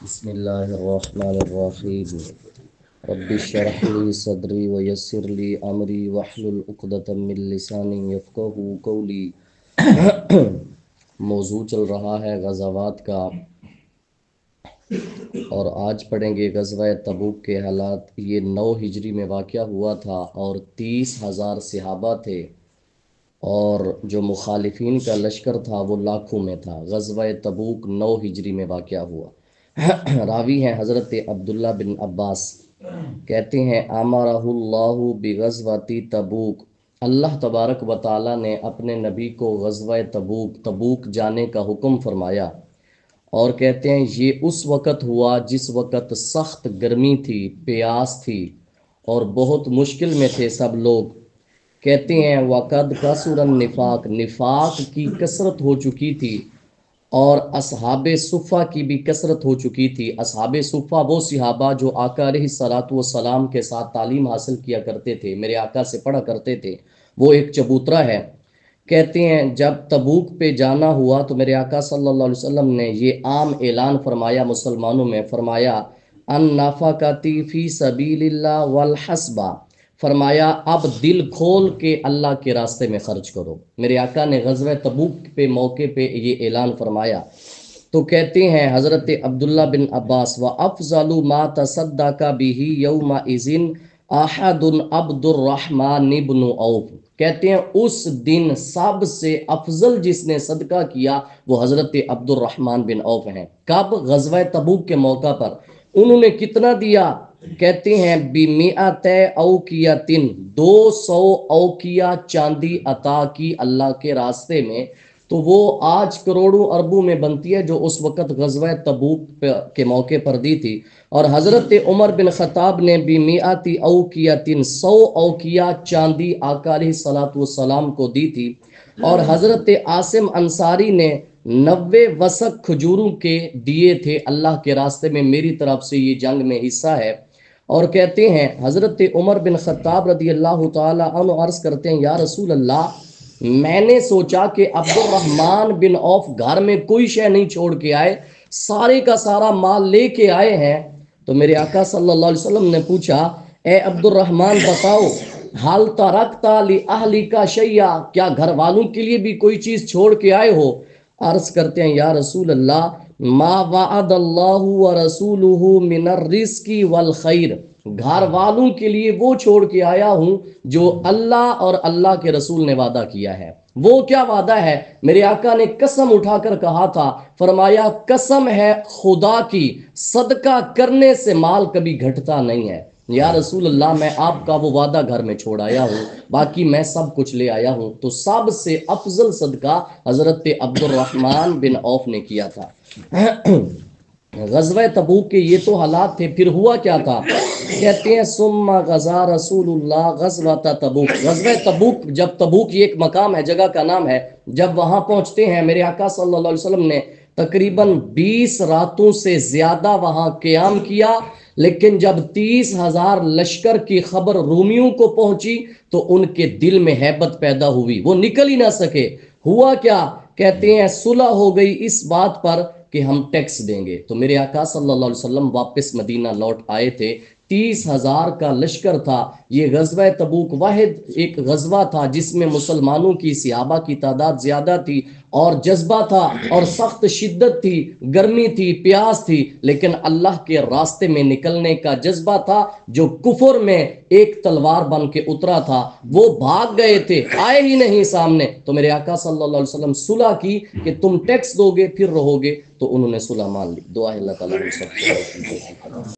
بسم اللہ الرحمن الرحیم رب اشرح لی صدری ویسر لی امری واحلل عقدۃ من لسانی یفقہوا قولی۔ موضوع چل رہا ہے غزوات کا، اور آج پڑھیں گے غزوہ تبوک کے حالات۔ یہ 9 ہجری میں واقعہ ہوا تھا اور 30,000 صحابہ تھے، اور جو مخالفین کا لشکر تھا وہ لاکھوں میں تھا۔ غزوہ تبوک 9 ہجری میں واقعہ ہوا۔ راوی ہیں حضرت عبداللہ بن عباس، کہتے ہیں امرہ اللہ بغزوۃ تبوک، اللہ تبارک و تعالی نے اپنے نبی کو غزوہ تبوک جانے کا حکم فرمایا، اور کہتے ہیں یہ اس وقت ہوا جس وقت سخت گرمی تھی، پیاس تھی، اور بہت مشکل میں تھے سب لوگ۔ کہتے ہیں وقد کثر النفاق، نفاق کی کثرت ہو چکی تھی، اور اصحاب صفہ کی بھی کثرت ہو چکی تھی۔ اصحاب صفہ وہ صحابہ جو آقا علیہ الصلوۃ والسلام کے ساتھ تعلیم حاصل کیا کرتے تھے، میرے آقا سے پڑھا کرتے تھے، وہ ایک چبوترا ہے۔ کہتے ہیں جب تبوک پہ جانا ہوا تو میرے آقا صلی اللہ علیہ وسلم نے یہ عام اعلان فرمایا مسلمانوں میں، فرمایا ان نفقتی فی سبیل اللہ والحسبہ، فرمایا اب دل کھول کے اللہ کے راستے میں خرچ کرو۔ میرے آقا نے غزوہ تبوک پہ موقع پہ یہ اعلان فرمایا۔ تو کہتے ہیں حضرت عبداللہ بن عباس وَأَفْضَلُ مَا تَصَدَّقَ بِهِ يَوْمَئِذٍ أَحَدٌ عبد الرحمن بن عوف، کہتے ہیں اس دن سب سے افضل جس نے صدقہ کیا وہ حضرت عبد الرحمن بن عوف ہیں۔ کب؟ غزوہ تبوک کے موقع پر۔ انہوں نے کتنا دیا؟ کہتے ہیں بِمِئَتِ أَوْقِيَةٍ، 200 اوقیہ چاندی عطا کی اللہ کے راستے میں۔ تو وہ آج کروڑوں اربوں میں بنتی ہے، جو اس وقت غزوہ تبوک کے موقع پر دی تھی۔ اور حضرت عمر بن خطاب نے بھی بِمِئَةِ أَوْقِيَةٍ، 100 اوقیہ چاندی آقا علیہ الصلوۃ والسلام کو دی تھی۔ اور حضرت عاصم انصاری نے 90 وسق کھجوروں کے دیے تھے اللہ کے راستے میں، میری طرف سے یہ جنگ میں حصہ ہے۔ اور کہتے ہیں حضرت عمر بن خطاب رضی اللہ تعالی عنہ عرض کرتے ہیں یا رسول اللہ، میں نے سوچا کہ عبد الرحمن بن عوف گھر میں کوئی شے نہیں چھوڑ کے آئے، سارے کا سارا مال لے کے آئے ہیں۔ تو میرے آقا صلی اللہ علیہ وسلم نے پوچھا اے عبد الرحمن بتاؤ، حال ترکتا لأہلک شیئا، کیا گھر والوں کے لیے بھی کوئی چیز چھوڑ کے آئے ہو؟ عرض کرتے ہیں یا رسول اللہ ما وعد اللہ ورسولہ من الرزق والخیر، گھر والوں کے لیے وہ چھوڑ کے آیا ہوں جو اللہ اور اللہ کے رسول نے وعدہ کیا ہے۔ وہ کیا وعدہ ہے؟ میرے آقا نے قسم اٹھا کر کہا تھا، فرمایا قسم ہے خدا کی، صدقہ کرنے سے مال کبھی گھٹتا نہیں ہے۔ یا رسول اللہ میں آپ کا وہ وعدہ گھر میں چھوڑ آیا ہوں، باقی میں سب کچھ لے آیا ہوں۔ تو سب سے افضل صدقہ حضرت عبد الرحمن بن عوف نے کیا تھا۔ غزوہ تبوک کے یہ تو حالات تھے، پھر ہوا کیا تھا؟ کہتے ہیں ثم غزا رسول اللہ غزوۃ تبوک، غزوہ تبوک، جب تبوک یہ ایک مقام ہے، جگہ کا نام ہے، جب وہاں پہنچتے ہیں میرے آقا صلی اللہ علیہ وسلم نے تقریباً 20 راتوں سے زیادہ وہاں قیام کیا، لیکن جب 30,000 لشکر کی خبر رومیوں کو پہنچی تو ان کے دل میں ہیبت پیدا ہوئی، وہ نکل ہی نہ سکے۔ ہوا کیا؟ کہتے ہیں صلح ہو گئی اس بات پر کہ ہم ٹیکس دیں گے۔ تو میرے آقا صلی اللہ علیہ وسلم واپس مدینہ لوٹ آئے تھے، 30,000 کا لشکر تھا۔ یہ غزوہ تبوک واحد ایک غزوہ تھا جس میں مسلمانوں کی صحابہ کی تعداد زیادہ تھی، اور جذبہ تھا، اور سخت شدت تھی، گرمی تھی، پیاس تھی، لیکن اللہ کے راستے میں نکلنے کا جذبہ تھا۔ جو کفر میں ایک تلوار بن کے اترا تھا وہ بھاگ گئے تھے، آئے ہی نہیں سامنے۔ تو میرے آقا صلی اللہ علیہ وسلم صلح کی کہ تم ٹیکس دو گے پھر رہو گے، تو انہوں نے صلح مان لی۔ دعا ہے اللہ تعالیٰ ہم سب کو